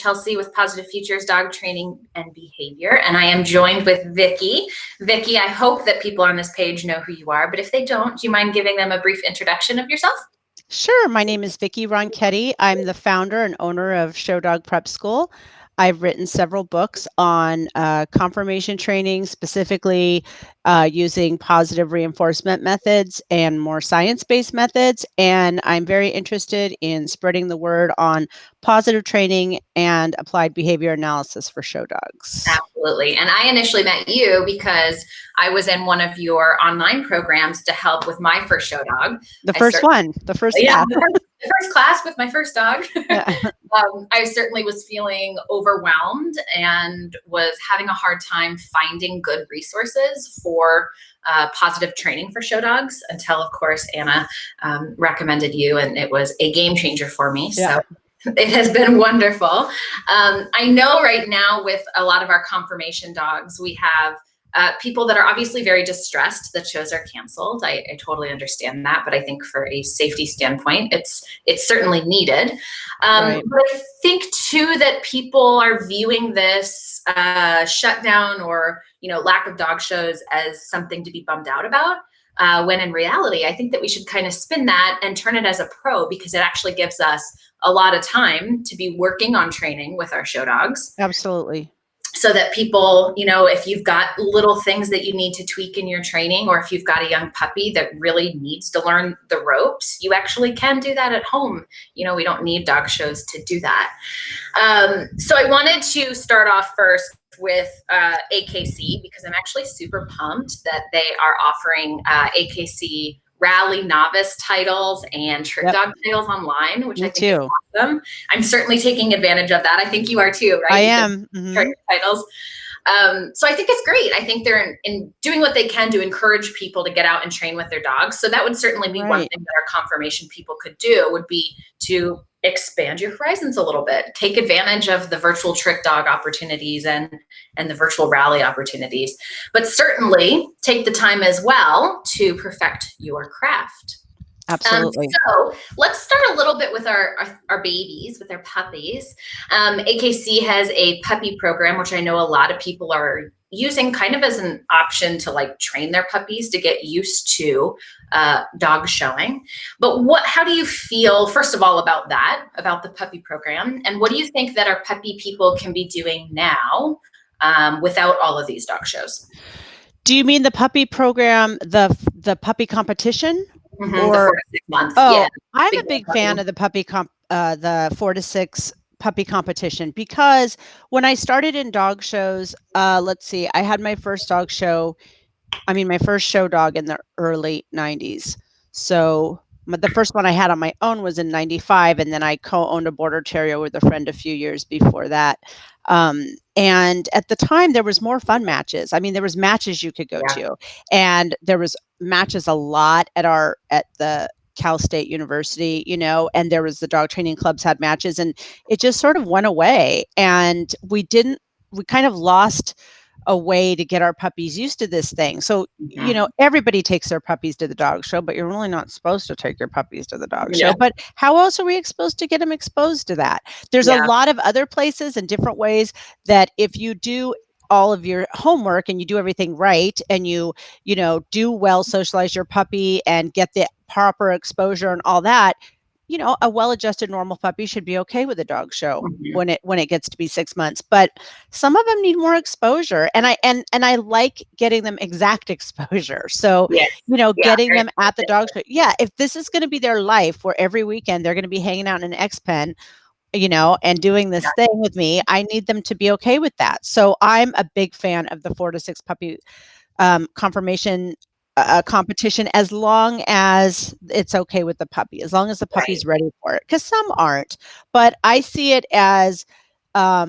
Chelsea with Positive Futures Dog Training and Behavior, and I am joined with Vicki. Vicki, I hope that people on this page know who you are, but if they don't, do you mind giving them a brief introduction of yourself? Sure. My name is Vicki Ronchette. I'm the founder and owner of Show Dog Prep School. I've written several books on conformation training, specifically using positive reinforcement methods and more science-based methods. And I'm very interested in spreading the word on positive training and applied behavior analysis for show dogs. Absolutely. And I initially met you because I was in one of your online programs to help with my first show dog. The first class with my first dog. Yeah. I certainly was feeling overwhelmed and was having a hard time finding good resources for positive training for show dogs until, of course, Anna recommended you, and it was a game changer for me. Yeah. So it has been wonderful. I know right now with a lot of our conformation dogs, we have people that are obviously very distressed that shows are canceled. I totally understand that, but I think for a safety standpoint, it's certainly needed. Right. But I think too that people are viewing this shutdown or lack of dog shows as something to be bummed out about. When in reality, I think that we should kind of spin that and turn it as a pro, because it actually gives us a lot of time to be working on training with our show dogs. Absolutely. So that people, if you've got little things that you need to tweak in your training, or if you've got a young puppy that really needs to learn the ropes, you actually can do that at home. We don't need dog shows to do that. So I wanted to start off first with AKC, because I'm actually super pumped that they are offering AKC rally novice titles and trick dog titles online, which I think is awesome. I'm certainly taking advantage of that. I think you are too, right? I am. Trick titles. So I think it's great. I think they're in doing what they can to encourage people to get out and train with their dogs. So that would certainly be one thing that our conformation people could do, would be to expand your horizons a little bit, take advantage of the virtual trick dog opportunities and the virtual rally opportunities, but certainly take the time as well to perfect your craft. Absolutely. So let's start a little bit with our babies, with our puppies. AKC has a puppy program, which I know a lot of people are using kind of as an option to train their puppies to get used to dog showing. But how do you feel, first of all, about the puppy program? And what do you think that our puppy people can be doing now without all of these dog shows? Do you mean the puppy program, the puppy competition? Mm-hmm, or the 4 to 6 months. Oh, yeah, I'm a big fan of the the 4 to 6 puppy competition, because when I started in dog shows, let's see, I had my first dog show. My first show dog in the early 90s. So the first one I had on my own was in 95, and then I co-owned a border terrier with a friend a few years before that. And at the time, there was more fun matches. There was matches you could go to, and there was matches a lot at the Cal State University, and there was the dog training clubs had matches, and it just sort of went away. And we kind of lost a way to get our puppies used to this thing. So, everybody takes their puppies to the dog show, but you're really not supposed to take your puppies to the dog show. But how else are we supposed to get them exposed to that? There's a lot of other places and different ways that if you do all of your homework and you do everything right, and you do well socialize your puppy and get the proper exposure and all that, a well-adjusted normal puppy should be okay with a dog show when it gets to be 6 months. But some of them need more exposure, and I like getting them exact exposure. So getting them at the dog show. Yeah, if this is going to be their life, where every weekend they're going to be hanging out in an X pen, and doing this thing with me, I need them to be okay with that. So I'm a big fan of the 4 to 6 puppy conformation competition, as long as it's okay with the puppy, as long as the puppy's ready for it, because some aren't. But I see it as a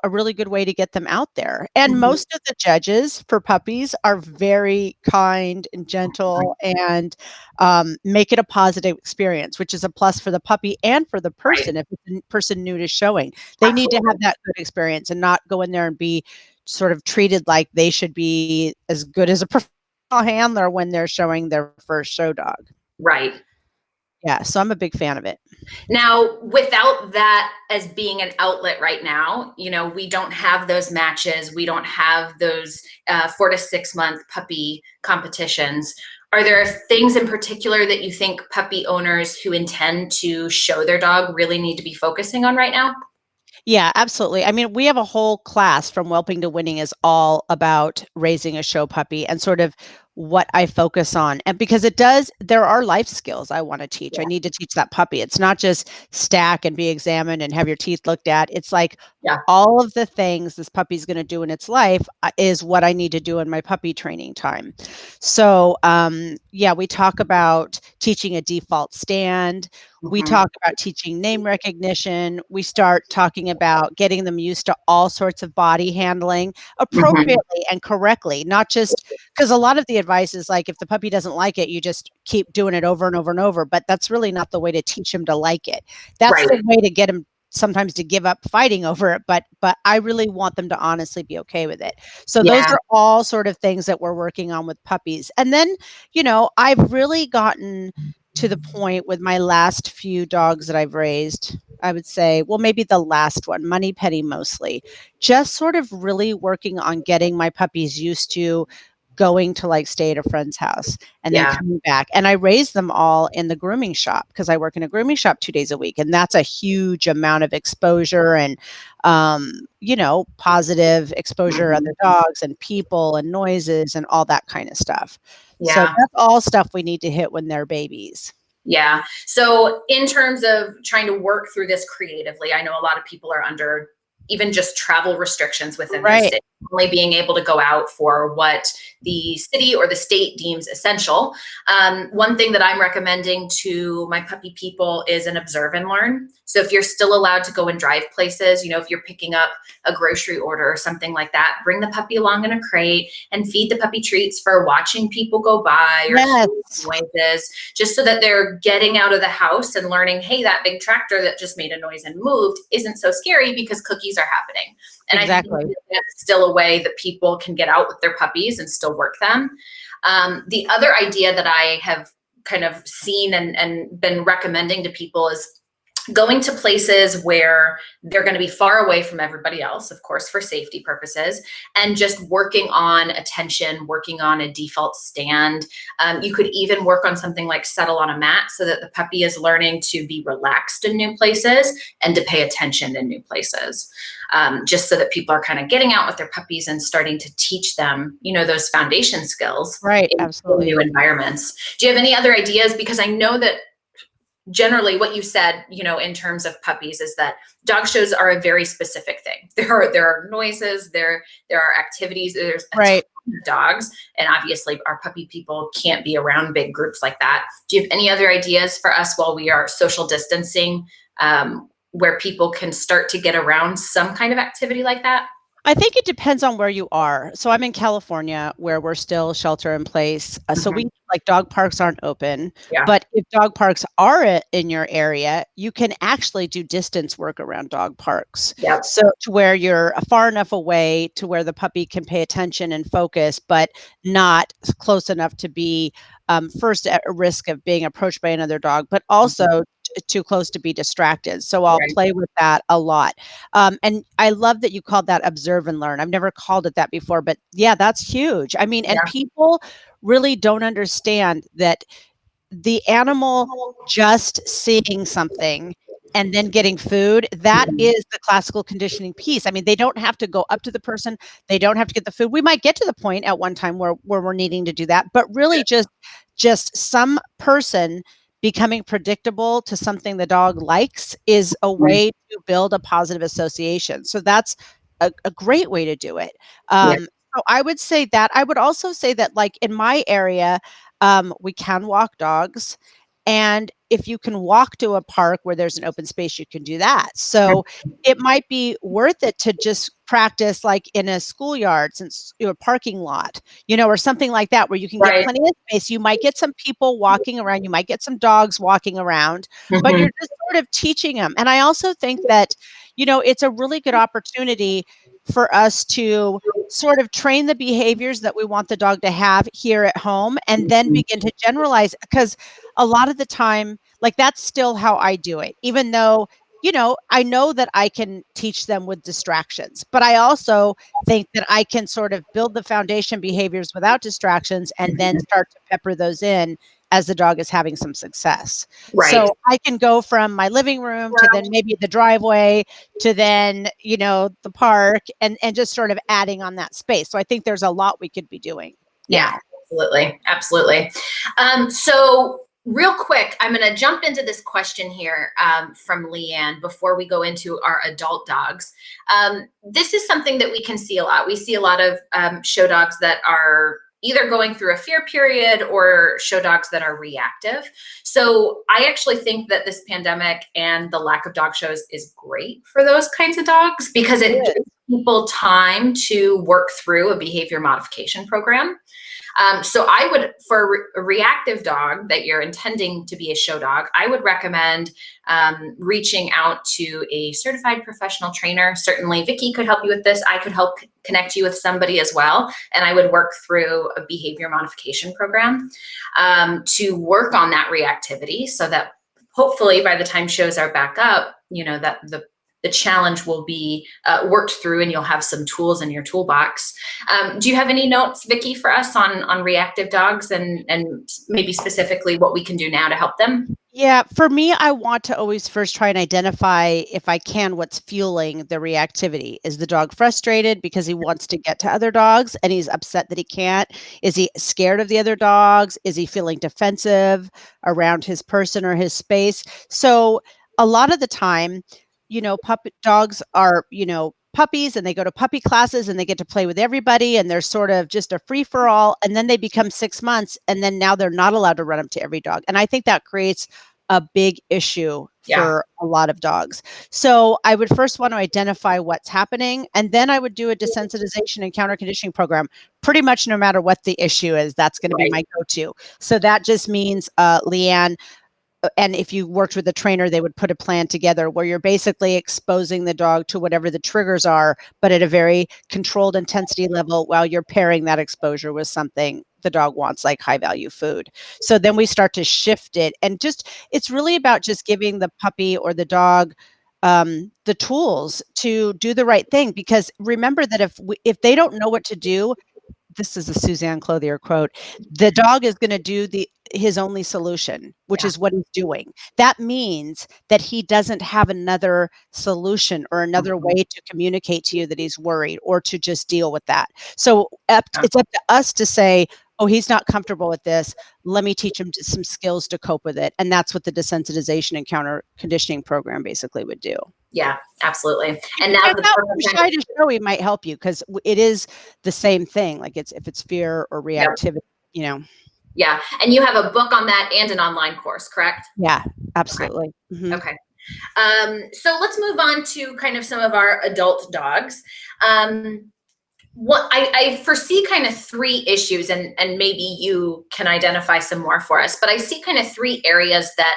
really good way to get them out there. And most of the judges for puppies are very kind and gentle, and make it a positive experience, which is a plus for the puppy and for the person. If it's a person new to showing, they need to have that good experience and not go in there and be sort of treated like they should be as good as a professional handler when they're showing their first show dog. Right. Yeah. So I'm a big fan of it. Now, without that as being an outlet right now, you know, we don't have those matches. We don't have those 4 to 6 month puppy competitions. Are there things in particular that you think puppy owners who intend to show their dog really need to be focusing on right now? Yeah, absolutely. I mean, we have a whole class from whelping to winning is all about raising a show puppy and sort of what I focus on. And because there are life skills I want to teach. I Yeah. need to teach that puppy. It's not just stack and be examined and have your teeth looked at. It's like Yeah. all of the things this puppy's going to do in its life is what I need to do in my puppy training time. So, yeah, we talk about teaching a default stand. We Mhm. talk about teaching name recognition. We start talking about getting them used to all sorts of body handling Mhm. appropriately and correctly, not just because a lot of the advice is like, if the puppy doesn't like it, you just keep doing it over and over and over. But that's really not the way to teach him to like it. That's Right. the way to get him sometimes to give up fighting over it, but I really want them to honestly be okay with it. So those Yeah. are all sort of things that we're working on with puppies. And then, you know, I've really gotten to the point with my last few dogs that I've raised, I would say, well, maybe the last one, Money Petty mostly, just sort of really working on getting my puppies used to going to like stay at a friend's house and then Yeah. coming back. And I raise them all in the grooming shop because I work in a grooming shop 2 days a week. And that's a huge amount of exposure and, you know, positive exposure to Mhm. other dogs and people and noises and all that kind of stuff. So Yeah. that's all stuff we need to hit when they're babies. Yeah. So, in terms of trying to work through this creatively, I know a lot of people are under even just travel restrictions within their Right. city, only being able to go out for what the city or the state deems essential. One thing that I'm recommending to my puppy people is an observe and learn. So, if you're still allowed to go and drive places, you know, if you're picking up a grocery order or something like that, bring the puppy along in a crate and feed the puppy treats for watching people go by or Yes. hearing noises, just so that they're getting out of the house and learning, hey, that big tractor that just made a noise and moved isn't so scary because cookies are happening. And I think Exactly. that's still a way that people can get out with their puppies and still work them. The other idea that I have kind of seen and been recommending to people is going to places where they're going to be far away from everybody else, of course, for safety purposes, and just working on attention, working on a default stand. You could even work on something like settle on a mat so that the puppy is learning to be relaxed in new places and to pay attention in new places. Just so that people are kind of getting out with their puppies and starting to teach them, you know, those foundation skills Right. in Absolutely. new environments. Do you have any other ideas? Because I know that generally what you said, you know, in terms of puppies is that dog shows are a very specific thing. There are noises, there are activities, there's a ton Right. of dogs, and obviously our puppy people can't be around big groups like that. Do you have any other ideas for us while we are social distancing, where people can start to get around some kind of activity like that? I think it depends on where you are. So I'm in California where we're still shelter in place. So Mhm. we like dog parks aren't open, Yeah. but if dog parks are in your area, you can actually do distance work around dog parks. Yep. So to where you're far enough away to where the puppy can pay attention and focus, but not close enough to be first at a risk of being approached by another dog, but Mhm. also too close to be distracted. So I'll Right. play with that a lot. And I love that you called that observe and learn. I've never called it that before, but yeah, that's huge. I mean, and Yeah. people really don't understand that the animal just seeing something and then getting food, that Mhm. is the classical conditioning piece. I mean, they don't have to go up to the person, they don't have to get the food. We might get to the point at one time where we're needing to do that, but really just some person becoming predictable to something the dog likes is a Mhm. way to build a positive association. So that's a great way to do it. Yeah. So I would say that. I would also say that, like in my area, we can walk dogs. And if you can walk to a park where there's an open space, you can do that. So it might be worth it to just practice like in a schoolyard, since you're a parking lot, you know, or something like that, where you can get Right. plenty of space. You might get some people walking around, you might get some dogs walking around, but Mhm. you're just sort of teaching them. And I also think that, you know, it's a really good opportunity for us to sort of train the behaviors that we want the dog to have here at home, and then begin to generalize. Because a lot of the time, like, that's still how I do it, even though, I know that I can teach them with distractions, but I also think that I can sort of build the foundation behaviors without distractions and then start to pepper those in as the dog is having some success. Right. So I can go from my living room to then maybe the driveway to then, the park, and just sort of adding on that space. So I think there's a lot we could be doing now. Yeah, absolutely. Absolutely. So real quick, I'm going to jump into this question here from Leanne before we go into our adult dogs. This is something that we can see a lot. We see a lot of show dogs that are either going through a fear period or show dogs that are reactive. So I actually think that this pandemic and the lack of dog shows is great for those kinds of dogs, because it gives people time to work through a behavior modification program. So I would, for a reactive dog that you're intending to be a show dog, I would recommend reaching out to a certified professional trainer. Certainly Vicki could help you with this. I could help connect you with somebody as well. And I would work through a behavior modification program to work on that reactivity, so that hopefully by the time shows are back up, that the challenge will be worked through and you'll have some tools in your toolbox. Do you have any notes, Vicki, for us on reactive dogs and maybe specifically what we can do now to help them? Yeah, for me, I want to always first try and identify, if I can, what's fueling the reactivity. Is the dog frustrated because he wants to get to other dogs and he's upset that he can't? Is he scared of the other dogs? Is he feeling defensive around his person or his space? So a lot of the time, puppy dogs are, puppies, and they go to puppy classes and they get to play with everybody, and they're sort of just a free for all. And then they become 6 months, and then now they're not allowed to run up to every dog. And I think that creates a big issue for a lot of dogs. So I would first want to identify what's happening, and then I would do a desensitization and counter conditioning program. Pretty much no matter what the issue is, that's going to be my go-to. So that just means, Leanne, and if you worked with a trainer, they would put a plan together where you're basically exposing the dog to whatever the triggers are, but at a very controlled intensity level, while you're pairing that exposure with something the dog wants, like high value food. So then we start to shift it. And it's really about just giving the puppy or the dog the tools to do the right thing. Because remember that if they don't know what to do, this is a Suzanne Clothier quote, the dog is going to do his only solution, which is what he's doing. That means that he doesn't have another solution or another way to communicate to you that he's worried, or to just deal with that. So it's up to us to say, oh, he's not comfortable with this. Let me teach him some skills to cope with it. And that's what the desensitization and counter conditioning program basically would do. Yeah, absolutely. And now Shy To Showy might help you, because it is the same thing. Like if it's fear or reactivity, Yeah. And you have a book on that and an online course, correct? Yeah, absolutely. Okay. Mm-hmm. Okay. So let's move on to kind of some of our adult dogs. What I foresee kind of 3 issues, and maybe you can identify some more for us, but I see kind of 3 areas that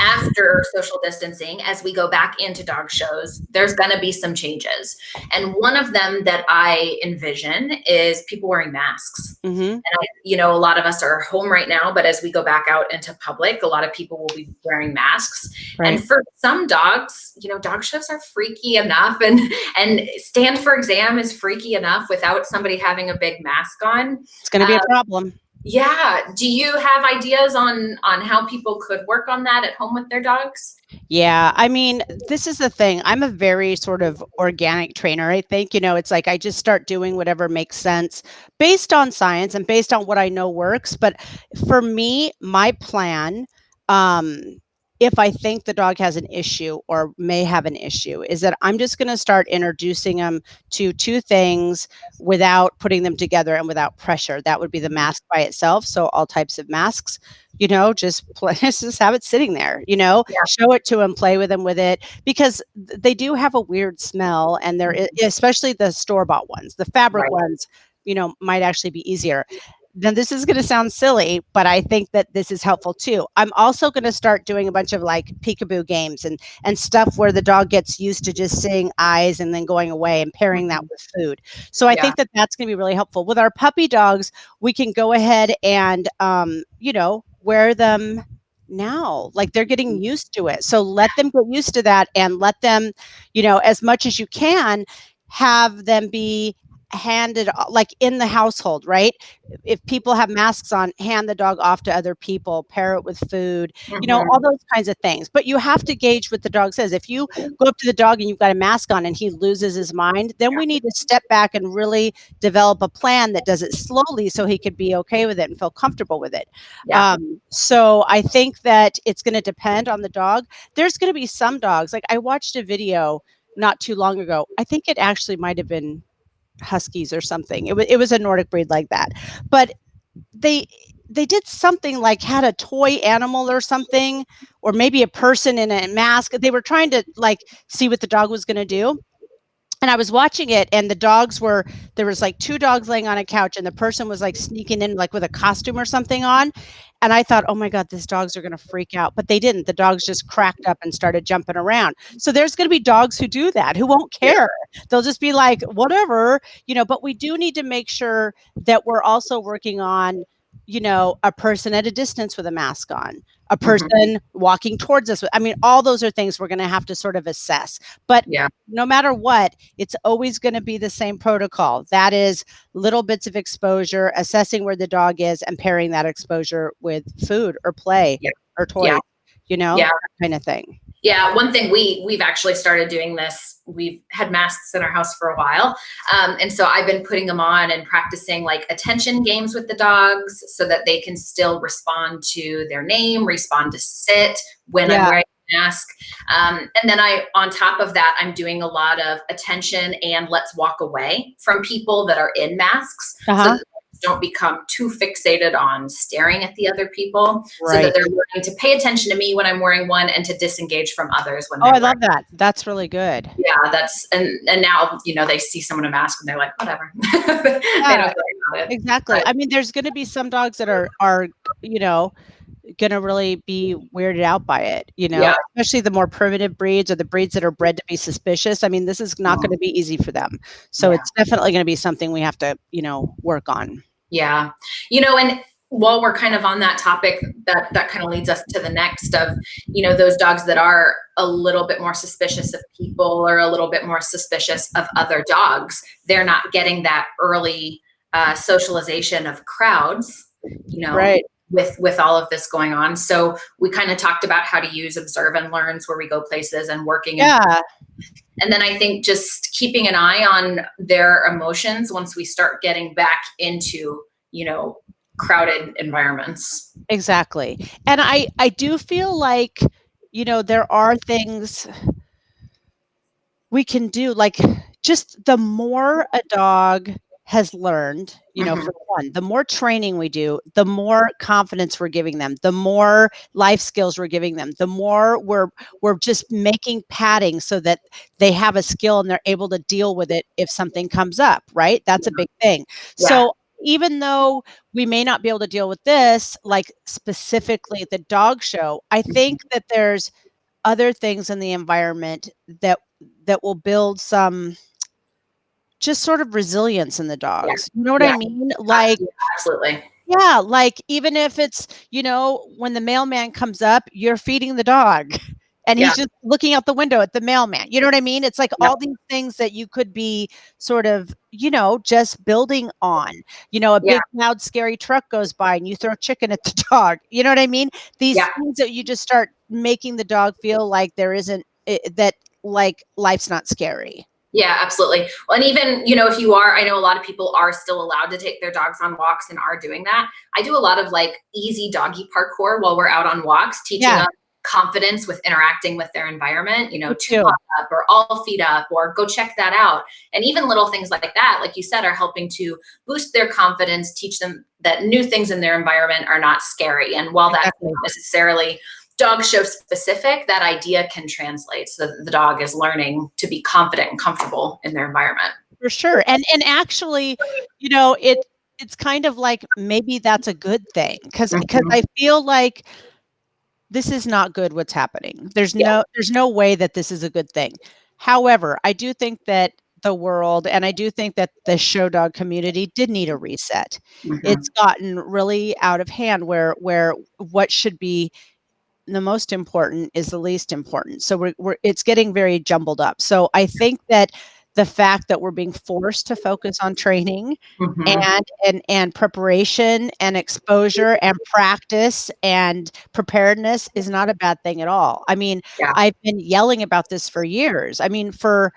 after social distancing, as we go back into dog shows, there's going to be some changes. And one of them that I envision is people wearing masks. And a lot of us are home right now, but as we go back out into public, a lot of people will be wearing masks. Right. And for some dogs, dog shows are freaky enough, and Stand for Exam is freaky enough without somebody having a big mask on. It's going to be a problem. Yeah. Do you have ideas on how people could work on that at home with their dogs? Yeah. I mean, this is the thing. I'm a very sort of organic trainer. I think, it's like I just start doing whatever makes sense based on science and based on what I know works. But for me, my plan, if I think the dog has an issue or may have an issue, is that I'm just going to start introducing them to 2 things without putting them together and without pressure. That would be the mask by itself. So all types of masks, just have it sitting there, show it to them, play with them with it, because they do have a weird smell, and they're, especially the store-bought ones, the fabric ones, might actually be easier. now this is going to sound silly, but I think that this is helpful too. I'm also going to start doing a bunch of like peekaboo games and stuff where the dog gets used to just seeing eyes and then going away and pairing that with food. So I think that that's going to be really helpful. With our puppy dogs, we can go ahead and, wear them now, like they're getting used to it. So let them get used to that and let them, as much as you can, have them be handed like in the household, right? If people have masks on, hand the dog off to other people, pair it with food, all those kinds of things. But you have to gauge what the dog says. If you go up to the dog and you've got a mask on and he loses his mind, then we need to step back and really develop a plan that does it slowly so he could be okay with it and feel comfortable with it. So I think that it's going to depend on the dog. There's going to be some dogs, like I watched a video not too long ago. I think it actually might have been Huskies or something. It was a Nordic breed like that, but they did something like had a toy animal or something, or maybe a person in a mask. They were trying to like see what the dog was going to do. And I was watching it, and there was like two dogs laying on a couch, and the person was like sneaking in like with a costume or something on. And I thought, oh my God, these dogs are going to freak out. But they didn't. The dogs just cracked up and started jumping around. So there's going to be dogs who do that, who won't care. They'll just be like, whatever, but we do need to make sure that we're also working on, a person at a distance with a mask on, a person walking towards us. I mean, all those are things we're going to have to sort of assess. But no matter what, it's always going to be the same protocol. That is little bits of exposure, assessing where the dog is, and pairing that exposure with food or play or toys, that kind of thing. Yeah, one thing we've actually started doing this. We've had masks in our house for a while. And so I've been putting them on and practicing like attention games with the dogs so that they can still respond to their name, respond to sit when I'm wearing a mask. And then on top of that, I'm doing a lot of attention and let's walk away from people that are in masks. So that don't become too fixated on staring at the other people, so that they're learning to pay attention to me when I'm wearing one and to disengage from others when I love that. That's really good. Yeah, and now they see someone in a mask and they're like, whatever. They don't care about it. Exactly. But, I mean, there's going to be some dogs that are going to really be weirded out by it, especially the more primitive breeds or the breeds that are bred to be suspicious. I mean, this is not going to be easy for them. So it's definitely going to be something we have to, work on. Yeah. And while we're kind of on that topic, that kind of leads us to the next of, those dogs that are a little bit more suspicious of people or a little bit more suspicious of other dogs. They're not getting that early socialization of crowds, with all of this going on. So we kind of talked about how to use observe and learns where we go places and working. And then I think just keeping an eye on their emotions once we start getting back into, crowded environments. Exactly. And I do feel like, there are things we can do, like just the more a dog has learned, for one, the more training we do, the more confidence we're giving them, the more life skills we're giving them, the more we're just making padding so that they have a skill and they're able to deal with it if something comes up, right? That's a big thing. So even though we may not be able to deal with this, like specifically at the dog show, I think that there's other things in the environment that will build some just sort of resilience in the dogs. You know what I mean? Like, absolutely. Yeah. Like even if it's, when the mailman comes up, you're feeding the dog and he's just looking out the window at the mailman. You know what I mean? It's like all these things that you could be sort of, just building on, a big loud, scary truck goes by and you throw chicken at the dog. You know what I mean? These things that you just start making the dog feel like there isn't that, like life's not scary. Yeah, absolutely. Well, and even, if you are, I know a lot of people are still allowed to take their dogs on walks and are doing that. I do a lot of like easy doggy parkour while we're out on walks, teaching them confidence with interacting with their environment, two paws up or all feet up or go check that out. And even little things like that, like you said, are helping to boost their confidence, teach them that new things in their environment are not scary. And while that's not necessarily dog show specific, that idea can translate so that the dog is learning to be confident and comfortable in their environment. For sure. And actually, it's kind of like maybe that's a good thing because Mhm. I feel like this is not good what's happening. There's Yeah. no way that this is a good thing. However, I do think that the world and I do think that the show dog community did need a reset. Mhm. It's gotten really out of hand where what should be the most important is the least important. So we're it's getting very jumbled up. So I think that the fact that we're being forced to focus on training Mhm. and preparation and exposure and practice and preparedness is not a bad thing at all. I mean, Yeah. I've been yelling about this for years. I mean, for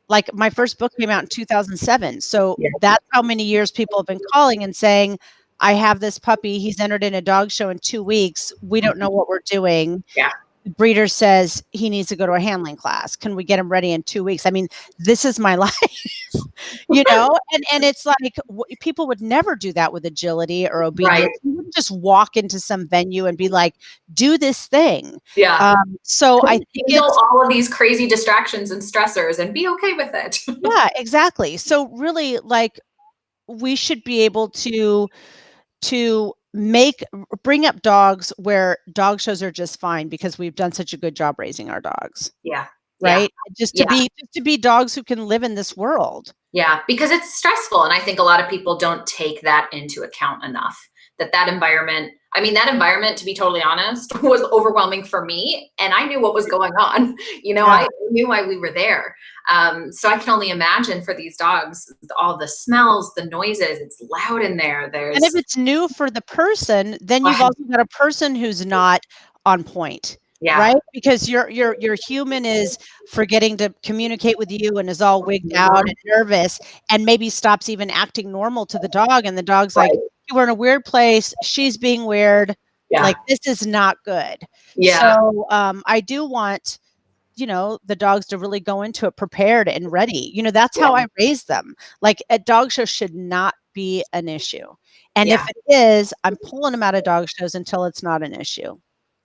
like my first book came out in 2007. So Yeah. that's how many years people have been calling and saying, I have this puppy. He's entered in a dog show in 2 weeks. We don't know what we're doing. Yeah. The breeder says he needs to go to a handling class. Can we get him ready in 2 weeks? I mean, this is my life, and it's like people would never do that with agility or Right. obedience. You wouldn't just walk into some venue and be like, do this thing. Yeah. So I think Handle it's, all of these crazy distractions and stressors and be okay with it. yeah, exactly. So really, like, we should be able to bring up dogs where dog shows are just fine because we've done such a good job raising our dogs, Yeah. Yeah. right? Just to Yeah. be dogs who can live in this world. Yeah, because it's stressful. And I think a lot of people don't take that into account enough. That environment, I mean, that environment, to be totally honest, was overwhelming for me. And I knew what was going on. Yeah. I knew why we were there. So I can only imagine for these dogs, all the smells, the noises, it's loud in there. And if There's, it's new for the person, then you've also got a person who's not on point, yeah. right? Because your human is forgetting to communicate with you and is all wigged out and nervous and maybe stops even acting normal to the dog. And the dog's like, Right. we're in a weird place. She's being weird. Yeah. Like, this is not good. Yeah. So I do want, the dogs to really go into it prepared and ready. That's Yeah. how I raise them. Like, a dog show should not be an issue. And if Yeah. it is, I'm pulling them out of dog shows until it's not an issue.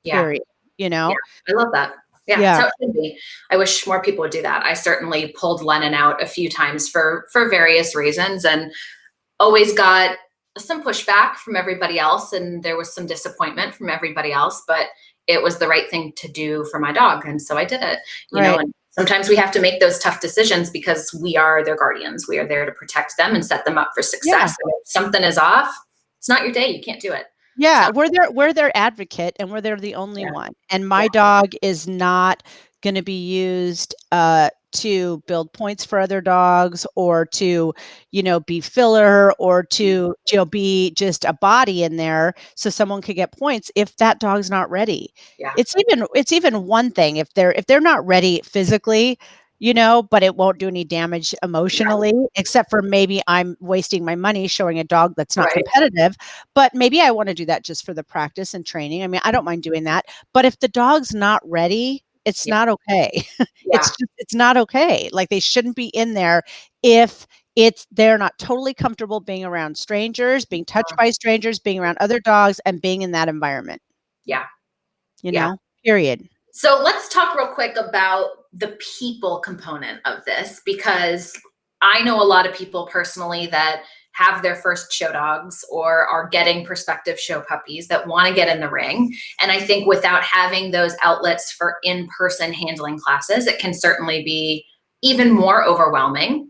Yeah. Period. Yeah. I love that. Yeah, that's Yeah. how it should be. I wish more people would do that. I certainly pulled Lennon out a few times for various reasons and always got some pushback from everybody else. And there was some disappointment from everybody else, but it was the right thing to do for my dog. And so I did it, Right. and sometimes we have to make those tough decisions because we are their guardians. We are there to protect them and set them up for success. And if something is off, it's not your day. You can't do it. Yeah, So, we're their advocate and we're the only yeah. one. And my dog is not going to be used to build points for other dogs or to, be filler or to, be just a body in there so someone could get points if that dog's not ready. Yeah. It's even one thing if they're not ready physically, but it won't do any damage emotionally, except for maybe I'm wasting my money showing a dog that's not Right. competitive. But maybe I want to do that just for the practice and training. I mean, I don't mind doing that. But if the dog's not ready, it's Yeah. not okay. Yeah. It's not okay. Like, they shouldn't be in there if they're not totally comfortable being around strangers, being touched by strangers, being around other dogs, and being in that environment. Yeah. You Yeah. know, period. So let's talk real quick about the people component of this, because I know a lot of people personally that have their first show dogs or are getting prospective show puppies that want to get in the ring. And I think without having those outlets for in-person handling classes, it can certainly be even more overwhelming.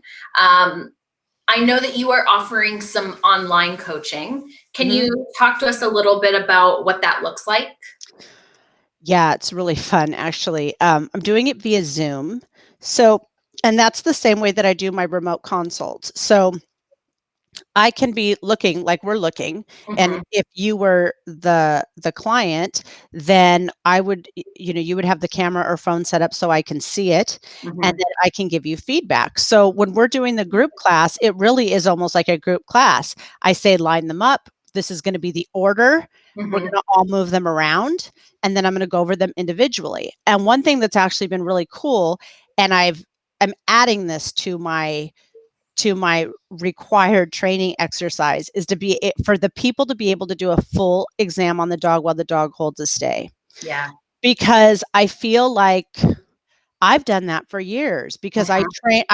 I know that you are offering some online coaching. Can you talk to us a little bit about what that looks like? Yeah, it's really fun, actually. I'm doing it via Zoom. So, and that's the same way that I do my remote consults. So I can be looking like we're looking, and Mhm. if you were the client, then I would, you would have the camera or phone set up so I can see it, and Mhm. then I can give you feedback. So when we're doing the group class, it really is almost like a group class. I say, line them up. This is going to be the order. We're going Mhm. to all move them around, and then I'm going to go over them individually. And one thing that's actually been really cool, and I'm adding this to my required training exercise, is for the people to be able to do a full exam on the dog while the dog holds a stay. Yeah. Because I feel like I've done that for years because I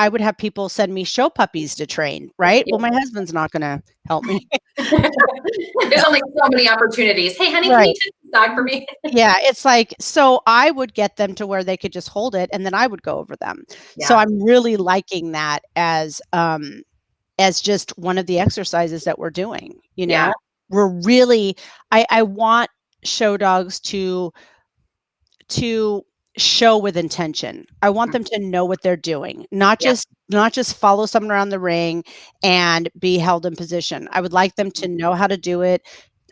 would have people send me show puppies to train, right? Well, my husband's not going to help me. There's only so many opportunities. Hey, honey, can you take this dog for me? Yeah, it's like, so I would get them to where they could just hold it and then I would go over them. So I'm really liking that as just one of the exercises that we're doing, you know. We're really, I want show dogs to show with intention. I want them to know what they're doing, not just follow someone around the ring and be held in position. I would like them to know how to do it.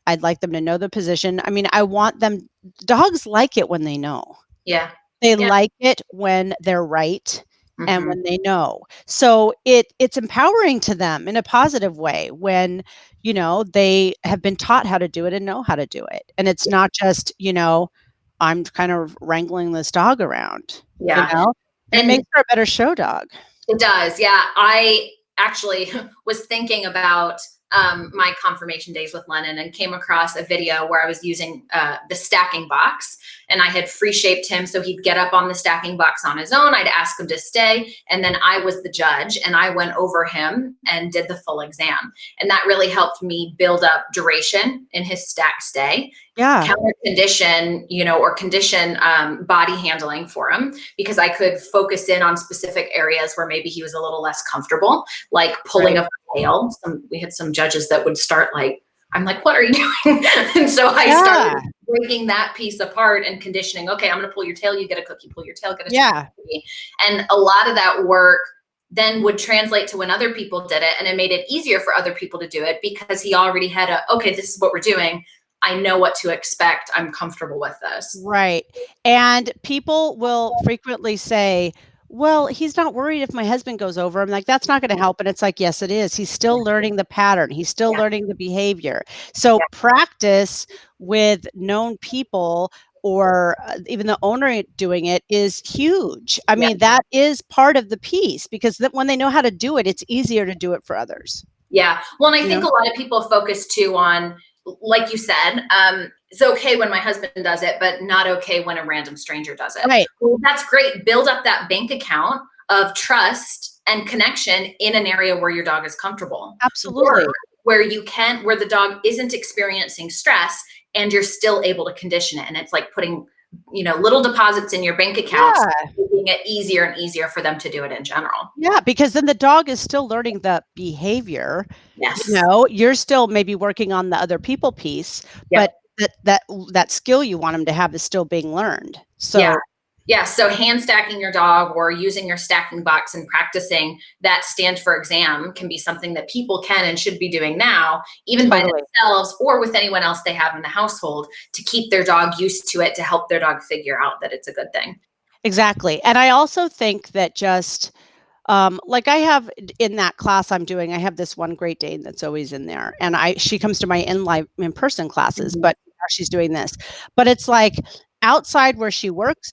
I'd like them to know the position. I mean, I want them, dogs like it when they know. Yeah. They like it when they're right and when they know. So it's empowering to them in a positive way when, you know, they have been taught how to do it and know how to do it. And it's not just, you know, I'm kind of wrangling this dog around, you know, and it makes her a better show dog. It does. Yeah. I actually was thinking about my confirmation days with Lennon and came across a video where I was using the stacking box, and I had free shaped him so he'd get up on the stacking box on his own. I'd ask him to stay, and then I was the judge and I went over him and did the full exam. And that really helped me build up duration in his stack stay. Counter condition, you know, or condition body handling for him, because I could focus in on specific areas where maybe he was a little less comfortable, like pulling of the tail. We had some judges that would start like, I'm like, what are you doing? And so I started breaking that piece apart and conditioning. Okay, I'm going to pull your tail. You get a cookie. Pull your tail. Get a cookie. And a lot of that work then would translate to when other people did it, and it made it easier for other people to do it because he already had okay, this is what we're doing. I know what to expect. I'm comfortable with this. Right. And people will frequently say, well, he's not worried if my husband goes over. I'm like, that's not going to help. And it's like, yes, it is. He's still learning the pattern. He's still learning the behavior. So practice with known people or even the owner doing it is huge. I mean, that is part of the piece, because when they know how to do it, it's easier to do it for others. Yeah. Well, and I think a lot of people focus too on, like you said, it's okay when my husband does it, but not okay when a random stranger does it. Right. Well, that's great. Build up that bank account of trust and connection in an area where your dog is comfortable. Absolutely. Where the dog isn't experiencing stress and you're still able to condition it. And it's like putting, you know, little deposits in your bank accounts, making it easier and easier for them to do it in general. Yeah, because then the dog is still learning the behavior. Yes. You know, you're still maybe working on the other people piece, but that skill you want them to have is still being learned. So yeah. So hand stacking your dog or using your stacking box and practicing that stand for exam can be something that people can and should be doing now, even by themselves or with anyone else they have in the household, to keep their dog used to it, to help their dog figure out that it's a good thing. Exactly. And I also think that just like I have in that class I'm doing, I have this one Great Dane that's always in there, and she comes to my in-person classes, but now she's doing this. But it's like outside where she works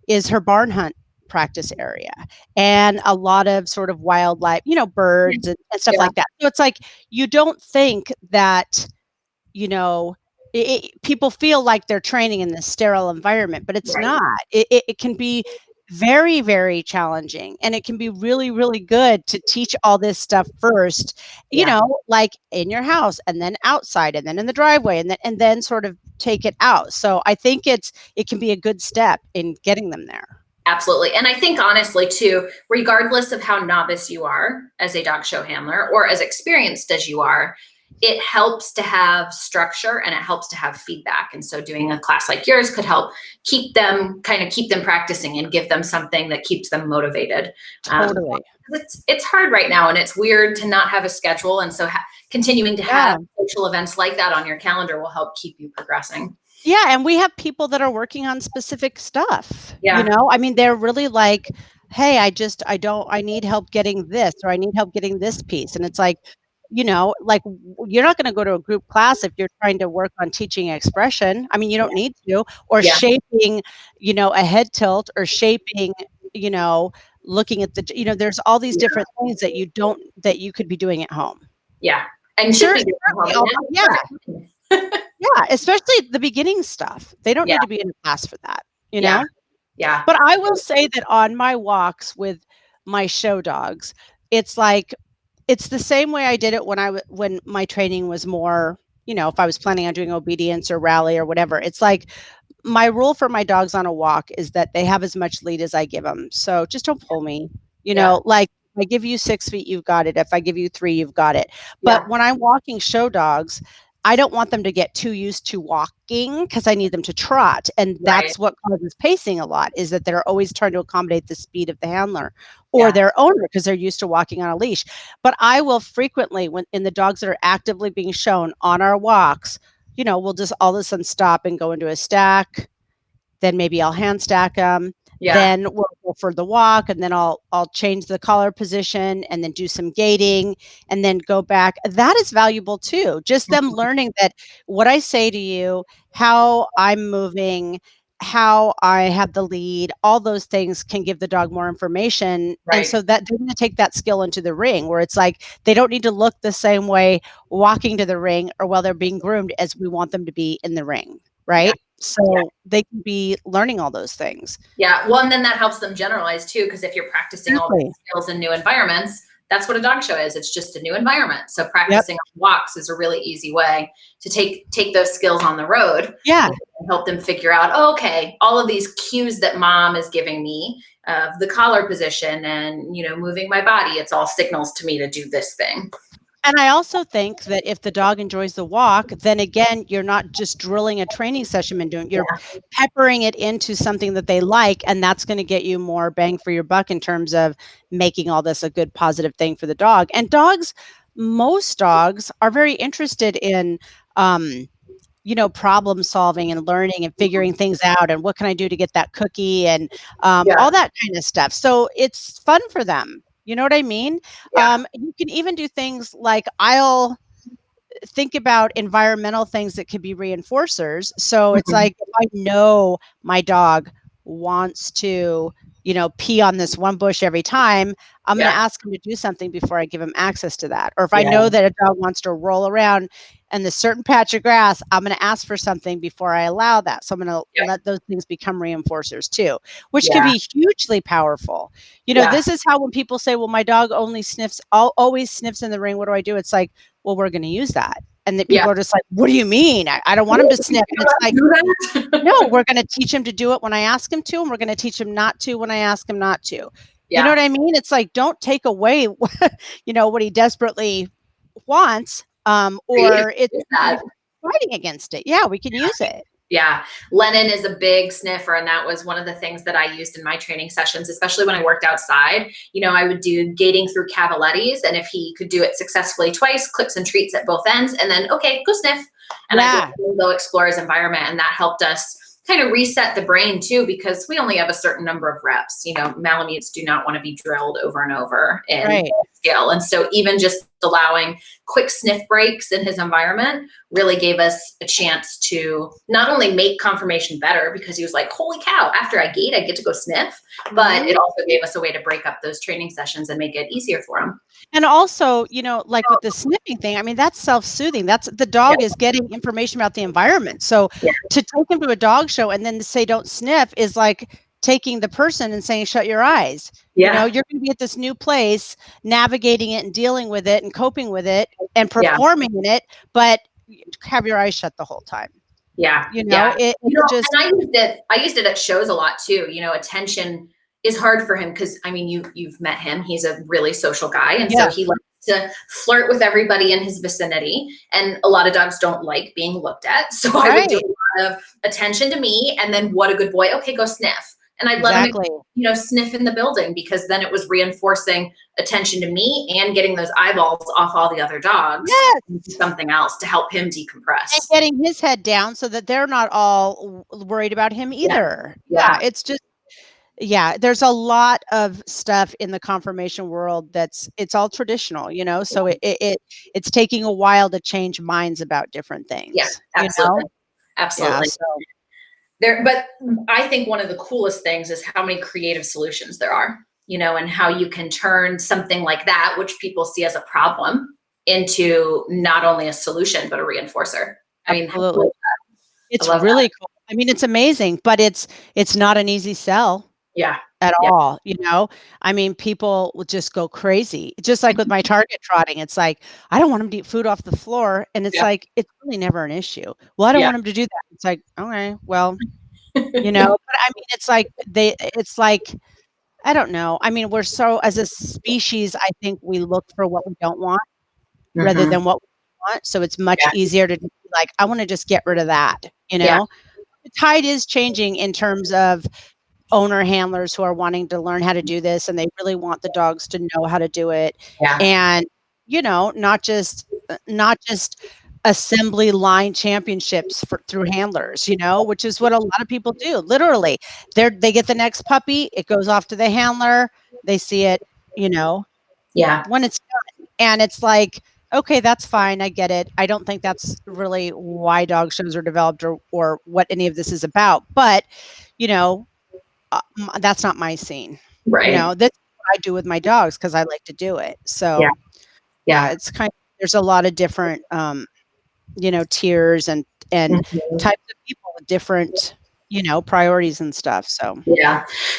is her barn hunt practice area, and a lot of sort of wildlife, you know, birds and stuff like that. So it's like, you don't think that, you know, people feel like they're training in this sterile environment, but it's not. It can be very, very challenging, and it can be really, really good to teach all this stuff first, you know, like in your house, and then outside, and then in the driveway, and then sort of take it out. So I think it can be a good step in getting them there. Absolutely. And I think honestly too, regardless of how novice you are as a dog show handler or as experienced as you are, it helps to have structure and it helps to have feedback. And so doing a class like yours could help keep them practicing and give them something that keeps them motivated. Totally. It's hard right now, and it's weird to not have a schedule. And so continuing to have social events like that on your calendar will help keep you progressing. Yeah. And we have people that are working on specific stuff. You know, I mean, they're really like, hey, I need help getting this, or I need help getting this piece. And it's like, you know, like, you're not going to go to a group class if you're trying to work on teaching expression. I mean, you don't need to, or shaping, you know, a head tilt, or shaping, you know, looking at you know, there's all these different things that you could be doing at home. Yeah. And should be doing at home. Yeah. Especially the beginning stuff. They don't need to be in a class for that, you know? Yeah. But I will say that on my walks with my show dogs, it's like, it's the same way I did it when my training was more, if I was planning on doing obedience or rally or whatever. It's like, my rule for my dogs on a walk is that they have as much lead as I give them. So just don't pull me, Yeah. like if I give you 6 feet, you've got it. If I give you 3, you've got it. But Yeah. when I'm walking show dogs, I don't want them to get too used to walking because I need them to trot. And Right. that's what causes pacing a lot, is that they're always trying to accommodate the speed of the handler or Yeah. their owner because they're used to walking on a leash. But I will frequently, when in the dogs that are actively being shown on our walks, we'll just all of a sudden stop and go into a stack. Then maybe I'll hand stack them. Yeah. Then we'll go for the walk, and then I'll change the collar position, and then do some gating, and then go back. That is valuable too. Just them learning that what I say to you, how I'm moving, how I have the lead, all those things can give the dog more information. And Right. so that they're going to take that skill into the ring, where it's like they don't need to look the same way walking to the ring or while they're being groomed as we want them to be in the ring. Right. Yeah. So they can be learning all those things. Yeah. Well, and then that helps them generalize too, because if you're practicing all these skills in new environments, that's what a dog show is. It's just a new environment. So practicing on walks is a really easy way to take those skills on the road. Yeah. And help them figure out, oh, okay, all of these cues that mom is giving me of the collar position and, moving my body, it's all signals to me to do this thing. And I also think that if the dog enjoys the walk, then again, you're not just drilling a training session and you're peppering it into something that they like, and that's going to get you more bang for your buck in terms of making all this a good positive thing for the dog. And most dogs are very interested in problem solving and learning and figuring things out, and what can I do to get that cookie, and all that kind of stuff. So it's fun for them. You know what I mean? Yeah. You can even do things like, I'll think about environmental things that could be reinforcers. So it's like, if I know my dog wants to, pee on this one bush every time, I'm going to ask him to do something before I give him access to that. Or if I know that a dog wants to roll around in this certain patch of grass, I'm going to ask for something before I allow that. So I'm going to let those things become reinforcers too, which can be hugely powerful. This is how, when people say, well, my dog always sniffs in the ring, what do I do? It's like, well, we're going to use that. And that people are just like, what do you mean? I don't want him to sniff. And it's like, no, we're going to teach him to do it when I ask him to, and we're going to teach him not to when I ask him not to. You know what I mean? It's like, don't take away, what he desperately wants, or it's fighting against it. Yeah, we can use it. Yeah. Lennon is a big sniffer. And that was one of the things that I used in my training sessions, especially when I worked outside. I would do gating through cavalettis. And if he could do it successfully twice, clips and treats at both ends, and then, okay, go sniff. And I would go explore his environment. And that helped us kind of reset the brain too, because we only have a certain number of reps. Malamutes do not want to be drilled over and over in skill. And so even just allowing quick sniff breaks in his environment really gave us a chance to not only make Conformation better, because he was like, holy cow, after I gate, I get to go sniff, but it also gave us a way to break up those training sessions and make it easier for him. And also, like with the sniffing thing, I mean, that's self-soothing. That's the dog is getting information about the environment. So to take him to a dog show and then to say, don't sniff, is like taking the person and saying, shut your eyes. You're going to be at this new place, navigating it and dealing with it and coping with it and performing in it, but have your eyes shut the whole time. And I used it at shows a lot too. Attention is hard for him because, I mean, you've met him. He's a really social guy. And so he likes to flirt with everybody in his vicinity. And a lot of dogs don't like being looked at. So I would do a lot of attention to me, and then, what a good boy. Okay, go sniff. And I'd let him, sniff in the building, because then it was reinforcing attention to me and getting those eyeballs off all the other dogs. Into something else to help him decompress. And getting his head down so that they're not all worried about him either. It's just, there's a lot of stuff in the Conformation world it's all traditional, so it's taking a while to change minds about different things. Absolutely. Absolutely. But I think one of the coolest things is how many creative solutions there are, and how you can turn something like that, which people see as a problem, into not only a solution, but a reinforcer. I mean, absolutely. It's really cool. I mean, it's amazing, but it's not an easy sell. Yeah. At all, you know? I mean, people will just go crazy. Just like with my target trotting, it's like, I don't want him to eat food off the floor, and it's like, it's really never an issue. Well, I don't want him to do that. It's like, okay, well, you know, but I mean, it's like, I don't know. I mean, we're so, as a species, I think we look for what we don't want rather than what we want. So it's much easier to be like, I want to just get rid of that, you know? The tide is changing in terms of owner handlers who are wanting to learn how to do this, and they really want the dogs to know how to do it. And, you know, not just assembly line championships through handlers, you know, which is what a lot of people do. Literally, they get the next puppy, it goes off to the handler, they see it, you know, when it's done. And it's like, okay, that's fine. I get it. I don't think that's really why dog shows are developed or what any of this is about. But, you know, that's not my scene. Right. You know, that's what I do with my dogs because I like to do it. So yeah, it's kind of, there's a lot of different, you know, tiers and types of people with different, you know, priorities and stuff. So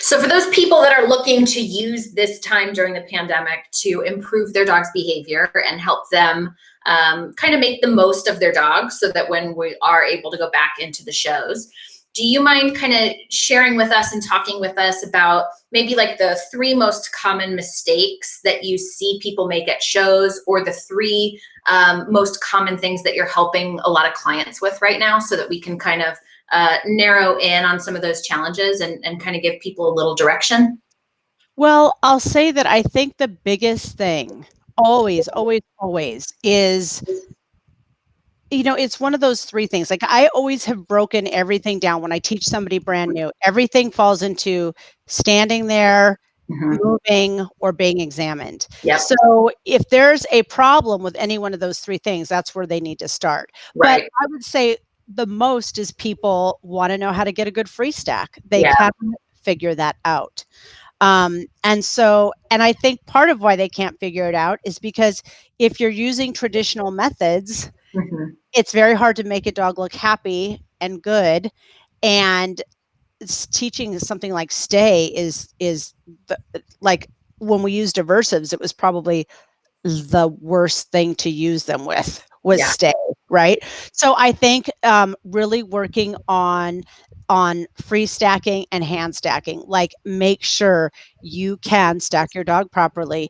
so for those people that are looking to use this time during the pandemic to improve their dog's behavior and help them kind of make the most of their dogs so that when we are able to go back into the shows, do you mind kind of sharing with us and talking with us about maybe like the 3 most common mistakes that you see people make at shows, or the 3 most common things that you're helping a lot of clients with right now, so that we can kind of narrow in on some of those challenges and kind of give people a little direction? Well, I'll say that I think the biggest thing always, always, always is, you know, it's one of those 3 things. Like, I always have broken everything down when I teach somebody brand new. Everything falls into standing there, moving, or being examined. So if there's a problem with any one of those 3 things, that's where they need to start. But I would say the most is people want to know how to get a good free stack. They can't figure that out. And I think part of why they can't figure it out is because if you're using traditional methods, it's very hard to make a dog look happy and good. And teaching something like stay is like, when we used aversives, it was probably the worst thing to use them with was stay, right? So I think really working on free stacking and hand stacking, like make sure you can stack your dog properly,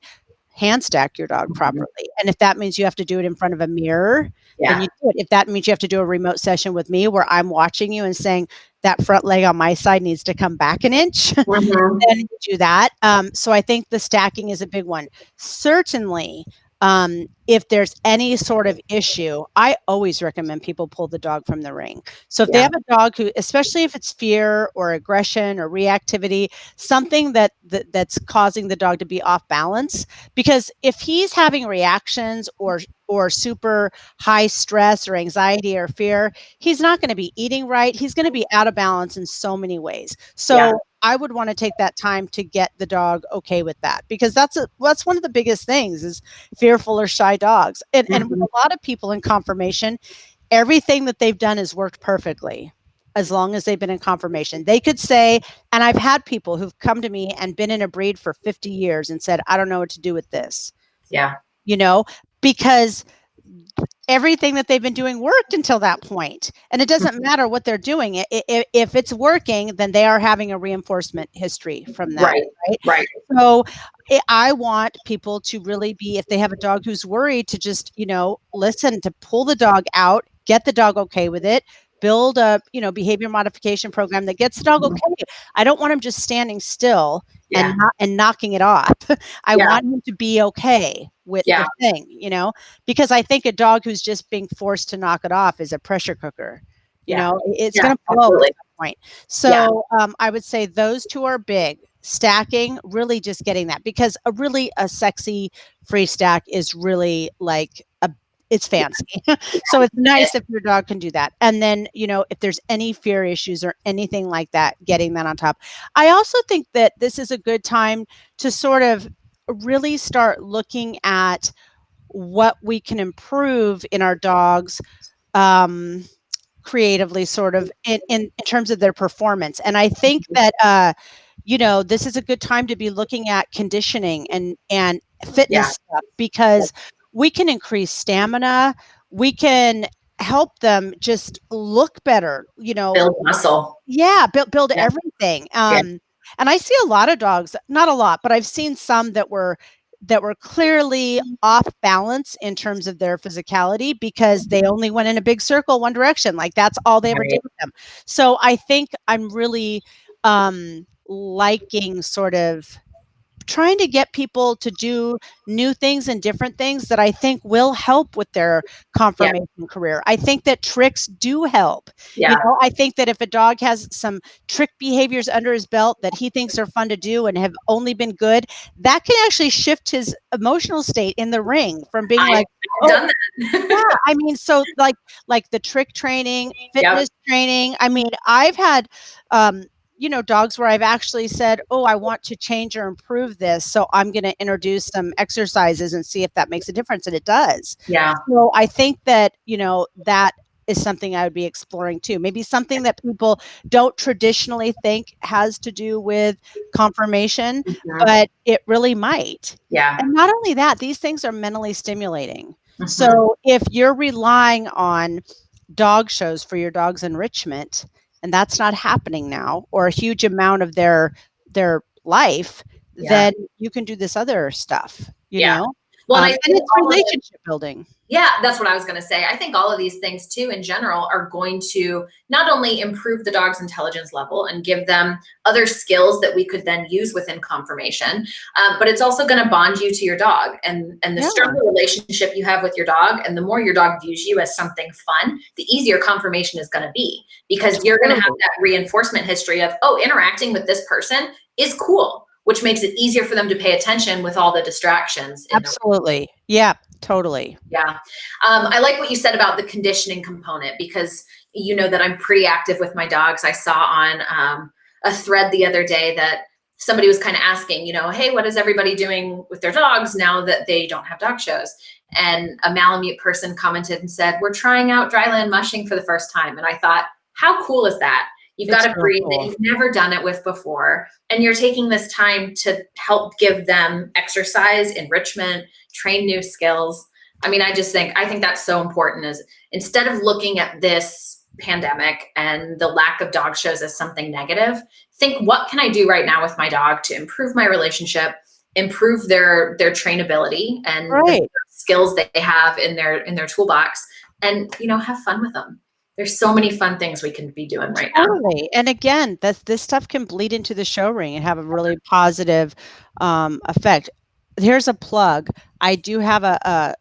hand stack your dog properly. And if that means you have to do it in front of a mirror, then you do it. If that means you have to do a remote session with me where I'm watching you and saying that front leg on my side needs to come back an inch, then you do that. So I think the stacking is a big one. Certainly, if there's any sort of issue, I always recommend people pull the dog from the ring. So if they have a dog who, especially if it's fear or aggression or reactivity, something that's causing the dog to be off balance, because if he's having reactions or super high stress or anxiety or fear, he's not going to be eating right. He's going to be out of balance in so many ways. So I would want to take that time to get the dog okay with that, because that's one of the biggest things is fearful or shy dogs. And with a lot of people in conformation, everything that they've done has worked perfectly as long as they've been in conformation. They could say, and I've had people who've come to me and been in a breed for 50 years and said, I don't know what to do with this. You know, because everything that they've been doing worked until that point. And it doesn't matter what they're doing. If it's working, then they are having a reinforcement history from that. Right. So I want people to really be, if they have a dog who's worried, to just, you know, listen, to pull the dog out, get the dog okay with it, build a, you know, behavior modification program that gets the dog okay. I don't want him just standing still and knocking it off. I want him to be okay with the thing, you know, because I think a dog who's just being forced to knock it off is a pressure cooker. You know, it's going to blow at some point. So I would say those 2 are big. Stacking, really just getting that, because a sexy free stack is really like it's fancy. So it's nice if your dog can do that. And then, you know, if there's any fear issues or anything like that, getting that on top. I also think that this is a good time to sort of really start looking at what we can improve in our dogs, creatively, sort of in terms of their performance. And I think that this is a good time to be looking at conditioning and fitness stuff, because we can increase stamina, we can help them just look better, build muscle. Yeah, build everything. And I see a lot of dogs, not a lot, but I've seen some that were clearly off balance in terms of their physicality, because they only went in a big circle one direction. Like, that's all they ever did with them. So I think I'm really liking sort of trying to get people to do new things and different things that I think will help with their conformation career. I think that tricks do help. I think that if a dog has some trick behaviors under his belt that he thinks are fun to do and have only been good, that can actually shift his emotional state in the ring from being I've done that. Yeah, I mean, so like the trick training, fitness training. I mean, I've had dogs where I've actually said, oh, I want to change or improve this, so I'm going to introduce some exercises and see if that makes a difference. And it does. Yeah. So I think that, that is something I would be exploring too. Maybe something that people don't traditionally think has to do with conformation, but it really might. Yeah. And not only that, these things are mentally stimulating. So if you're relying on dog shows for your dog's enrichment, and that's not happening now, or a huge amount of their life, then you can do this other stuff, know? Well, and it's relationship building. Yeah, that's what I was going to say. I think all of these things too, in general, are going to not only improve the dog's intelligence level and give them other skills that we could then use within conformation, but it's also going to bond you to your dog, and the stronger relationship you have with your dog, and the more your dog views you as something fun, the easier conformation is going to be, because you're going to have that reinforcement history of, oh, interacting with this person is cool, which makes it easier for them to pay attention with all the distractions. Absolutely. Yeah, totally. Yeah. I like what you said about the conditioning component, because you know that I'm pretty active with my dogs. I saw on a thread the other day that somebody was kind of asking, hey, what is everybody doing with their dogs now that they don't have dog shows? And a Malamute person commented and said, we're trying out dryland mushing for the first time. And I thought, how cool is that? You've got a breed that you've never done it with before, and you're taking this time to help give them exercise, enrichment, train new skills. I mean, I think that's so important, is instead of looking at this pandemic and the lack of dog shows as something negative, think, what can I do right now with my dog to improve my relationship, improve their trainability and the skills they have in their toolbox, and have fun with them. There's so many fun things we can be doing right now. And again, this stuff can bleed into the show ring and have a really positive effect. Here's a plug. I do have a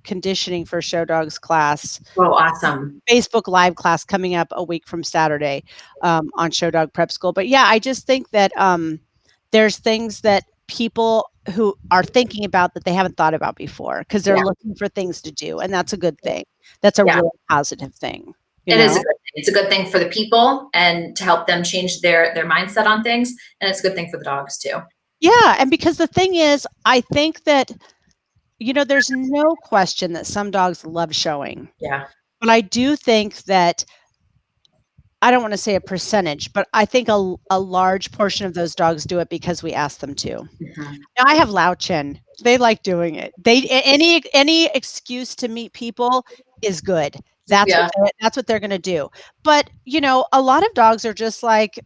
conditioning for show dogs class. Oh, awesome. Facebook Live class coming up a week from Saturday on Show Dog Prep School. But yeah, I just think that there's things that people who are thinking about that they haven't thought about before, because they're looking for things to do. And that's a good thing. That's a really positive thing. It is a good thing. It's a good thing for the people and to help them change their mindset on things. And it's a good thing for the dogs too. Yeah. And because the thing is, I think that, there's no question that some dogs love showing. Yeah. But I do think that, I don't want to say a percentage, but I think a large portion of those dogs do it because we ask them to. Now, I have Lao Chin. They like doing it. Any excuse to meet people is good. That's what they're going to do. But, a lot of dogs are just like,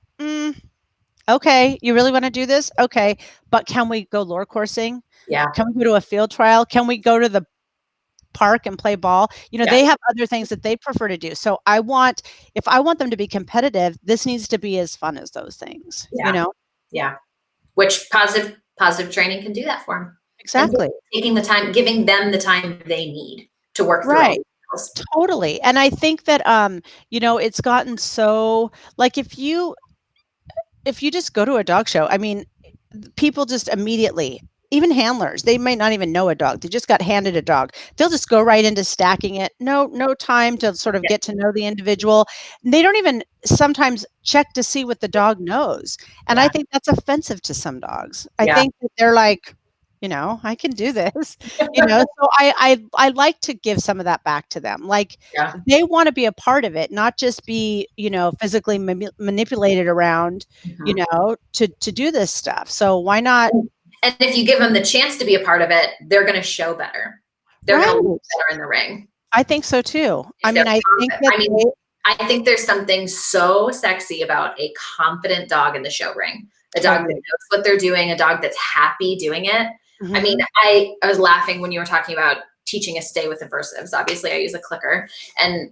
okay, you really want to do this? Okay. But can we go lure coursing? Yeah. Can we go to a field trial? Can we go to the park and play ball? They have other things that they prefer to do. So if I want them to be competitive, this needs to be as fun as those things, Yeah. Which positive training can do that for them. Exactly. And taking the time, giving them the time they need to work through it. Totally. And I think that, it's gotten so, like, if you just go to a dog show, I mean, people just immediately, even handlers, they might not even know a dog. They just got handed a dog. They'll just go right into stacking it. No time to sort of get to know the individual. They don't even sometimes check to see what the dog knows. And I think that's offensive to some dogs. I think that they're like, I can do this, so I like to give some of that back to them. Like Yeah. they want to be a part of it, not just be, physically manipulated around, Mhm. to do this stuff. So why not? And if you give them the chance to be a part of it, they're going to show better. They're going to look Right. better in the ring. I think so too. If I they're mean, I think confident. that I mean, I think there's something so sexy about a confident dog in the show ring. A dog that totally. knows what they're doing, a dog that's happy doing it. I mean, Mhm. I was laughing when you were talking about teaching a stay with aversives. Obviously, I use a clicker, and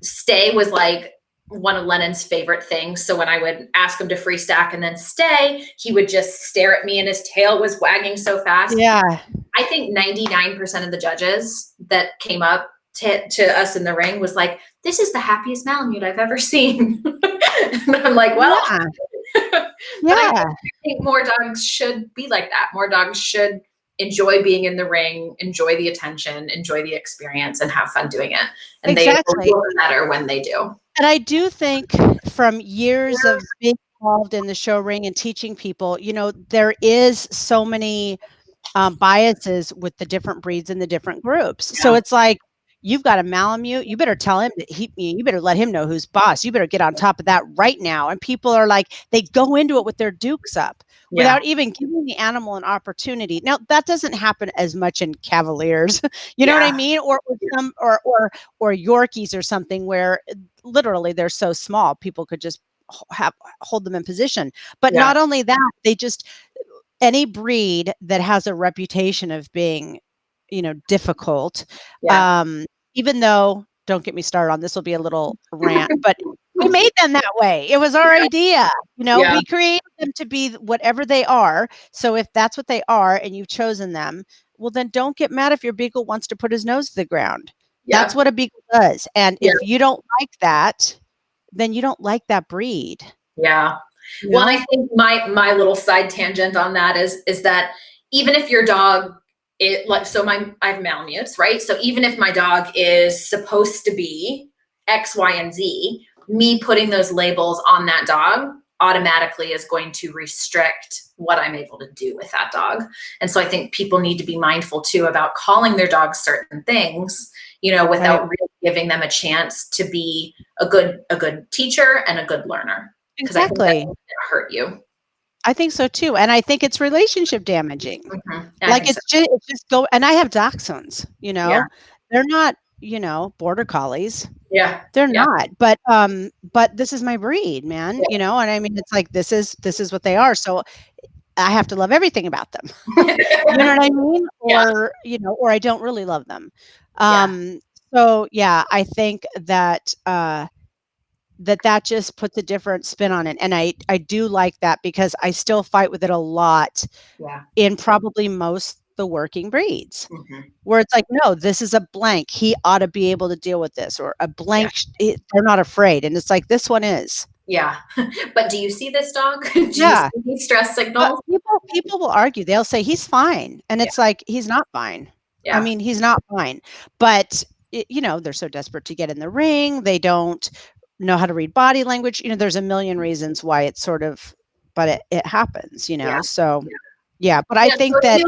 stay was like one of Lennon's favorite things. So when I would ask him to free stack and then stay, he would just stare at me and his tail was wagging so fast. Yeah. I think 99% of the judges that came up to us in the ring was like, this is the happiest Malamute I've ever seen. And I'm like, well, Yeah. but I Yeah. think more dogs should be like that. More dogs should enjoy being in the ring, enjoy the attention, enjoy the experience, and have fun doing it. And they will Exactly. look better when they do. And I do think from years of being involved in the show ring and teaching people, there is so many biases with the different breeds and the different groups. So Yeah. it's like, you've got a Malamute, you better tell him that you better let him know who's boss. You better get on top of that right now. And people are like, they go into it with their dukes up Yeah. without even giving the animal an opportunity. Now that doesn't happen as much in Cavaliers, you know what I mean? Or some, or Yorkies or something where literally they're so small, people could just hold them in position. But Yeah. not only that, they just, any breed that has a reputation of being, difficult, Yeah. even though, don't get me started on this, will be a little rant, but we made them that way. It was our idea. Yeah. We created them to be whatever they are. So if that's what they are and you've chosen them, well, then don't get mad if your beagle wants to put his nose to the ground. That's Yeah. what a beagle does. And Yeah. if you don't like that, then you don't like that breed. Yeah. You Well, and know? I think my little side tangent on that is that even if your dog I have Malamutes, right? So even if my dog is supposed to be X, Y, and Z, me putting those labels on that dog automatically is going to restrict what I'm able to do with that dog. And so I think people need to be mindful too about calling their dogs certain things, without Right. really giving them a chance to be a good teacher and a good learner. Because I think that's Exactly. going to hurt you. I think so too, and I think it's relationship damaging. Mhm. Yeah, I Like think so. it's just go, and I have dachshunds, Yeah. they're not, border collies. Yeah. They're Yeah. not, but this is my breed, man, and I mean, it's like this is what they are. So I have to love everything about them. You know what I mean? Yeah. Or I don't really love them. Yeah. So yeah, I think that that just puts a different spin on it. And I do like that because I still fight with it a lot Yeah. in probably most the working breeds Mhm. where it's like, no, this is a blank. He ought to be able to deal with this, or a Yeah. blank. They're not afraid. And it's like, this one is. Yeah. But do you see this dog? Do you Yeah. see these stress But signals? people will argue. They'll say he's fine. And Yeah. it's like, he's not fine. I Yeah. mean, he's not fine. But they're so desperate to get in the ring. They don't know how to read body language. There's a million reasons why it's sort of, but it happens, Yeah. So Yeah. yeah, but I Yeah. So think that,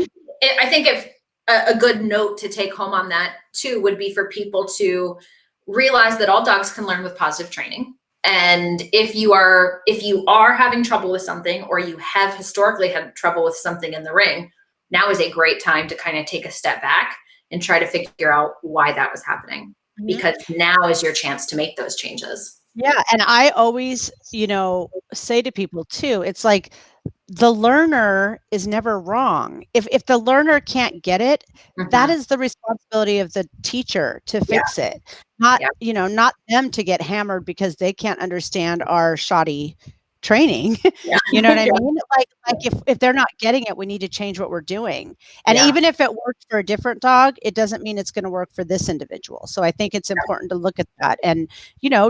I think if a good note to take home on that too would be for people to realize that all dogs can learn with positive training. And if you are having trouble with something, or you have historically had trouble with something in the ring, now is a great time to kind of take a step back and try to figure out why that was happening, Mhm. because now is your chance to make those changes. Yeah, and I always, say to people too, it's like the learner is never wrong. If the learner can't get it, that Mhm. is the responsibility of the teacher to Yeah. fix it. Not, Yeah. not them to get hammered because they can't understand our shoddy training. Yeah. You know what I Yeah. mean? Like if they're not getting it, we need to change what we're doing. And Yeah. even if it worked for a different dog, it doesn't mean it's going to work for this individual. So I think it's important to look at that and,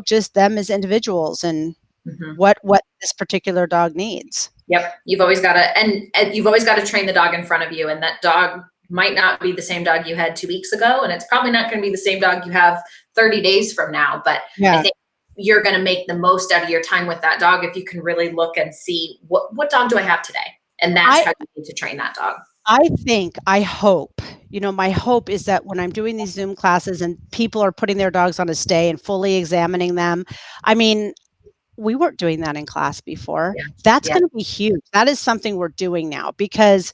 just them as individuals and Mhm. what this particular dog needs. Yep. You've always got to, and you've always got to train the dog in front of you. And that dog might not be the same dog you had 2 weeks ago. And it's probably not going to be the same dog you have 30 days from now. But I Yeah. think you're going to make the most out of your time with that dog if you can really look and see what dog do I have today? And that's I how you need to train that dog. I hope, my hope is that when I'm doing these Zoom classes and people are putting their dogs on a stay and fully examining them, I mean, we weren't doing that in class before. Yeah. That's going to be huge. That is something we're doing now because,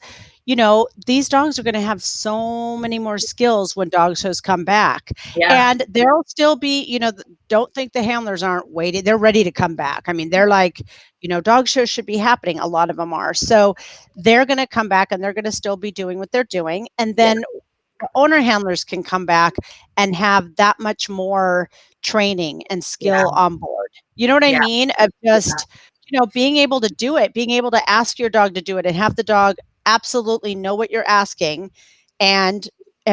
these dogs are going to have so many more skills when dog shows come back. Yeah. And there'll still be, don't think the handlers aren't waiting. They're ready to come back. I mean, they're like, dog shows should be happening. A lot of them are. So they're going to come back and they're going to still be doing what they're doing. And then the owner handlers can come back and have that much more training and skill on board. You know what I mean? Of just, being able to do it, being able to ask your dog to do it and have the dog absolutely know what you're asking and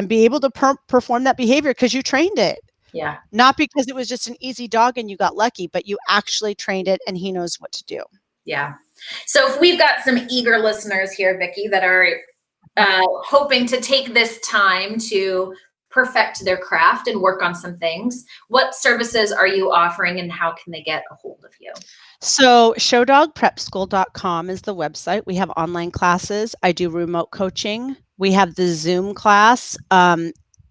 be able to perform that behavior because you trained it. Yeah. Not because it was just an easy dog and you got lucky, but you actually trained it and he knows what to do. Yeah. So if we've got some eager listeners here, Vicki, that are hoping to take this time to perfect their craft and work on some things, what services are you offering and how can they get a hold of you? So showdogprepschool.com is the website. We have online classes. I do remote coaching. We have the Zoom class.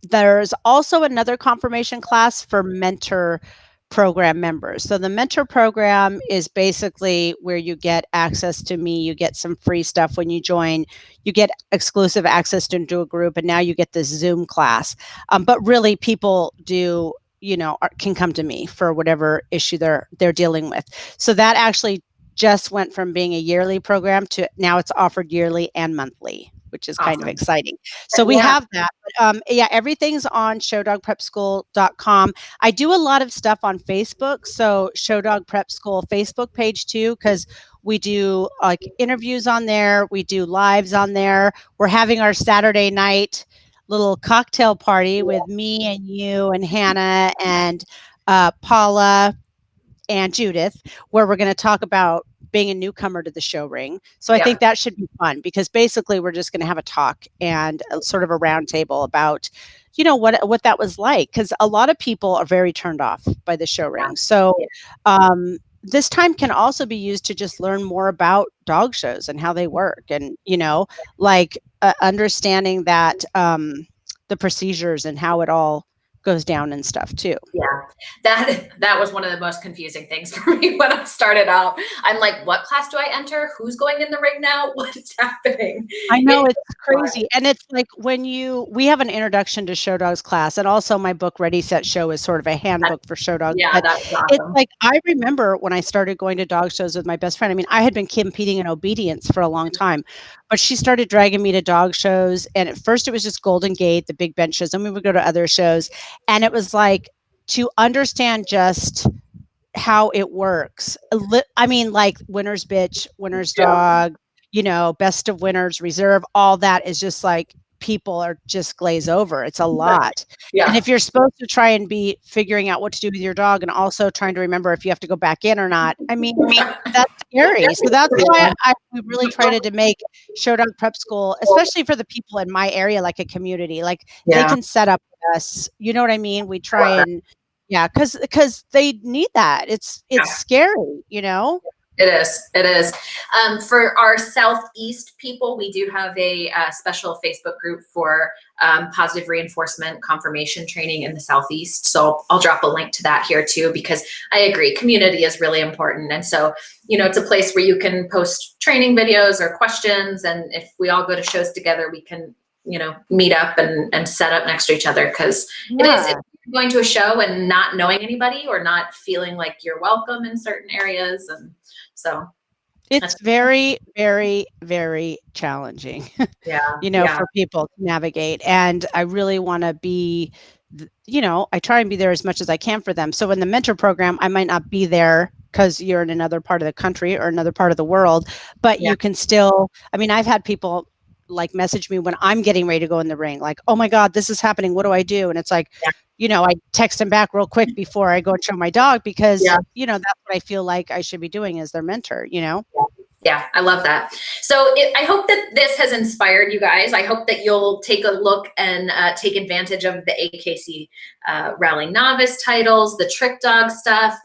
There's also another Conformation class for mentor program members. So the mentor program is basically where you get access to me. You get some free stuff when you join. You get exclusive access to a group, and now you get this Zoom class. But really, people do, can come to me for whatever issue they're dealing with. So that actually just went from being a yearly program to now it's offered yearly and monthly, which is kind of exciting. So we have that. But everything's on showdogprepschool.com. I do a lot of stuff on Facebook. So Show Dog Prep School Facebook page too, because we do like interviews on there. We do lives on there. We're having our Saturday night little cocktail party with me and you and Hannah and Paula and Judith, where we're going to talk about being a newcomer to the show ring. So I think that should be fun because basically we're just going to have a talk and sort of a roundtable about, what that was like. Because a lot of people are very turned off by the show ring. So this time can also be used to just learn more about dog shows and how they work and, understanding that the procedures and how it all goes down and stuff too. Yeah, that was one of the most confusing things for me when I started out. I'm like, what class do I enter? Who's going in the ring now? What is happening? I know, it's crazy. And it's like we have an introduction to show dogs class, and also my book Ready Set Show is sort of a handbook for show dogs. Yeah, that's awesome. It's like I remember when I started going to dog shows with my best friend. I mean, I had been competing in obedience for a long time, but she started dragging me to dog shows. And at first it was just Golden Gate, the big bench shows, and we would go to other shows. And it was like to understand just how it works. I mean, like winner's bitch, winner's dog, best of winners, reserve, all that is just like people are just glaze over. It's a lot. And if you're supposed to try and be figuring out what to do with your dog and also trying to remember if you have to go back in or not, I mean, that's scary. So that's why we really tried to make Show Dog Prep School, especially for the people in my area, like a community, like they can set up with us. You know what I mean? We try and because they need that. It's scary, It is. For our Southeast people, we do have a special Facebook group for positive reinforcement confirmation training in the Southeast. So I'll drop a link to that here too, because I agree, community is really important. And so, it's a place where you can post training videos or questions. And if we all go to shows together, we can, meet up and set up next to each other. Because it's going to a show and not knowing anybody or not feeling like you're welcome in certain areas. And so it's very, very, very challenging, for people to navigate. And I really want to be, I try and be there as much as I can for them. So in the mentor program, I might not be there because you're in another part of the country or another part of the world, but you can still, I mean, I've had people like message me when I'm getting ready to go in the ring, like, oh my God, this is happening. What do I do? And it's like, I text them back real quick before I go and show my dog because, that's what I feel like I should be doing as their mentor, Yeah, I love that. So I hope that this has inspired you guys. I hope that you'll take a look and take advantage of the AKC Rally Novice titles, the Trick Dog stuff.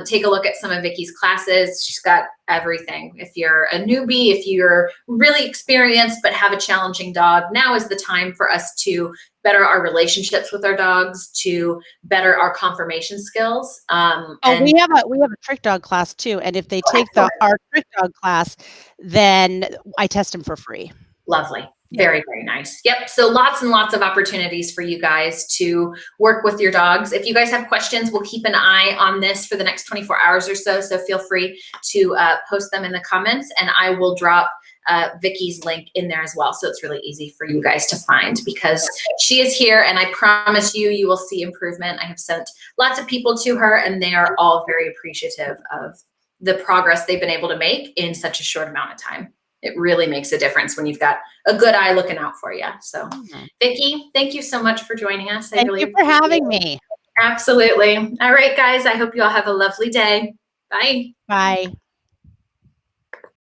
Take a look at some of Vicki's classes. She's got everything. If you're a newbie, if you're really experienced but have a challenging dog, now is the time for us to better our relationships with our dogs, to better our conformation skills. We have a trick dog class too, and if they take our trick dog class, then I test them for free. Lovely. Very, very nice. Yep. So lots and lots of opportunities for you guys to work with your dogs. If you guys have questions, we'll keep an eye on this for the next 24 hours or so. So feel free to post them in the comments, and I will drop Vicki's link in there as well. So it's really easy for you guys to find, because she is here, and I promise you, you will see improvement. I have sent lots of people to her, and they are all very appreciative of the progress they've been able to make in such a short amount of time. It really makes a difference when you've got a good eye looking out for you. So, Vicki, thank you so much for joining us. Thank you for having me. Absolutely. All right, guys. I hope you all have a lovely day. Bye. Bye.